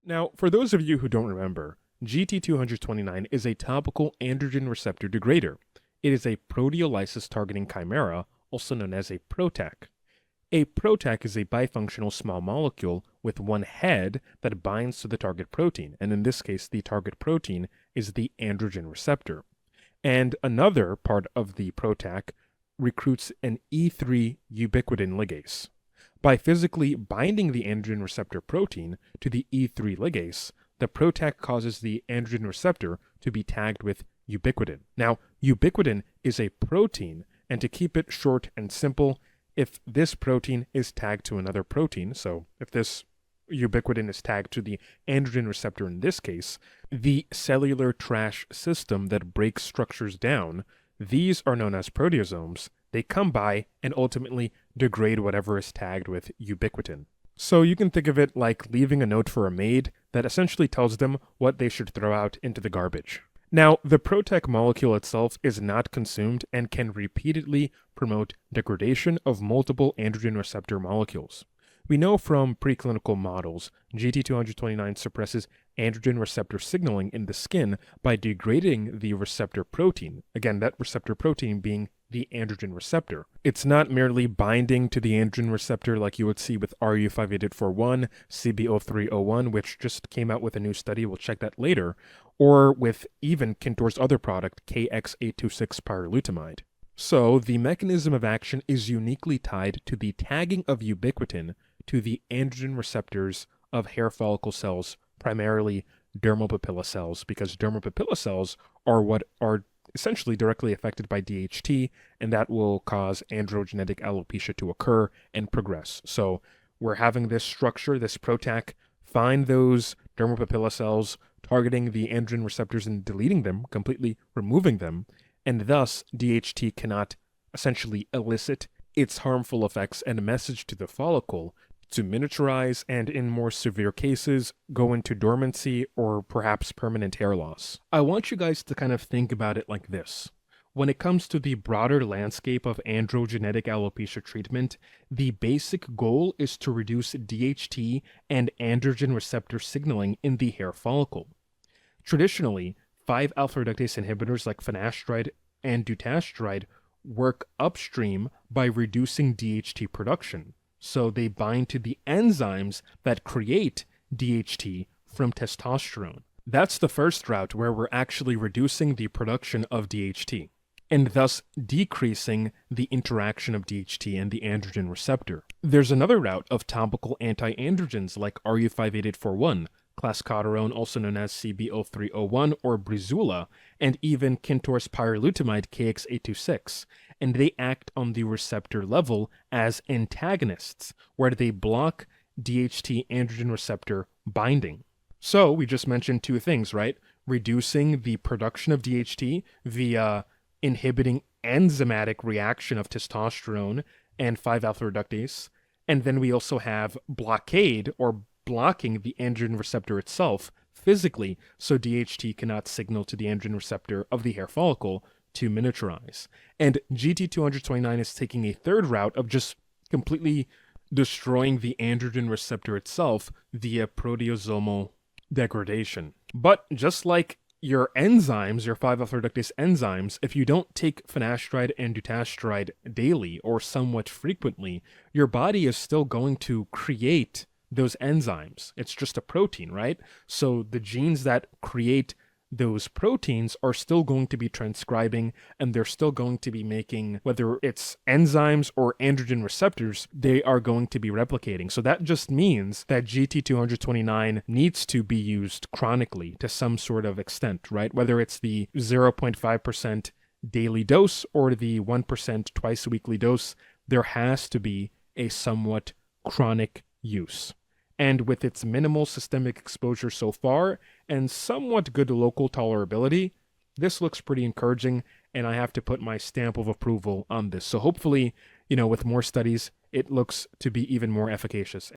Now, for those of you who don't remember, GT229 is a topical androgen receptor degrader. It is a proteolysis targeting chimera, also known as a PROTAC. A PROTAC is a bifunctional small molecule with one head that binds to the target protein, and in this case, the target protein is the androgen receptor. And another part of the PROTAC recruits an E3 ubiquitin ligase. By physically binding the androgen receptor protein to the E3 ligase, the PROTAC causes the androgen receptor to be tagged with ubiquitin. Now, ubiquitin is a protein, and to keep it short and simple, if this protein is tagged to another protein, so if this ubiquitin is tagged to the androgen receptor in this case, the cellular trash system that breaks structures down, these are known as proteasomes. They come by and ultimately degrade whatever is tagged with ubiquitin. So you can think of it like leaving a note for a maid that essentially tells them what they should throw out into the garbage. Now, the PROTAC molecule itself is not consumed and can repeatedly promote degradation of multiple androgen receptor molecules. We know from preclinical models, GT229 suppresses androgen receptor signaling in the skin by degrading the receptor protein. Again, that receptor protein being the androgen receptor. It's not merely binding to the androgen receptor like you would see with RU58841, CB0301, which just came out with a new study, we'll check that later, or with even Kintor's other product, KX826 pyrolutamide. So, the mechanism of action is uniquely tied to the tagging of ubiquitin to the androgen receptors of hair follicle cells, primarily dermal papilla cells, because dermal papilla cells are what are essentially directly affected by DHT, and that will cause androgenetic alopecia to occur and progress. So, we're having this structure, this PROTAC, find those dermal papilla cells, targeting the androgen receptors and deleting them, completely removing them, and thus DHT cannot essentially elicit its harmful effects and message to the follicle to miniaturize and, in more severe cases, go into dormancy or perhaps permanent hair loss. I want you guys to kind of think about it like this. When it comes to the broader landscape of androgenetic alopecia treatment, the basic goal is to reduce DHT and androgen receptor signaling in the hair follicle. Traditionally, 5-alpha reductase inhibitors like finasteride and dutasteride work upstream by reducing DHT production, so they bind to the enzymes that create DHT from testosterone. That's the first route where we're actually reducing the production of DHT, and thus decreasing the interaction of DHT and the androgen receptor. There's another route of topical anti-androgens like RU58841, clascoterone, also known as CB0301 or Breezula, and even Kintor's pyrolutamide KX826, and they act on the receptor level as antagonists, where they block DHT androgen receptor binding. So we just mentioned two things, right? Reducing the production of DHT via inhibiting enzymatic reaction of testosterone and 5-alpha reductase, and then we also have blockade or blocking the androgen receptor itself physically so DHT cannot signal to the androgen receptor of the hair follicle to miniaturize. And GT229 is taking a third route of just completely destroying the androgen receptor itself via proteasomal degradation. But just like your enzymes, your 5-alpha reductase enzymes, if you don't take finasteride and dutasteride daily or somewhat frequently, your body is still going to create those enzymes. It's just a protein, right? So the genes that create those proteins are still going to be transcribing, and they're still going to be making, whether it's enzymes or androgen receptors, they are going to be replicating. So that just means that GT229 needs to be used chronically to some sort of extent, right? Whether it's the 0.5% daily dose or the 1% twice weekly dose, there has to be a somewhat chronic use. And with its minimal systemic exposure so far and somewhat good local tolerability, this looks pretty encouraging, and I have to put my stamp of approval on this. So hopefully, with more studies, it looks to be even more efficacious.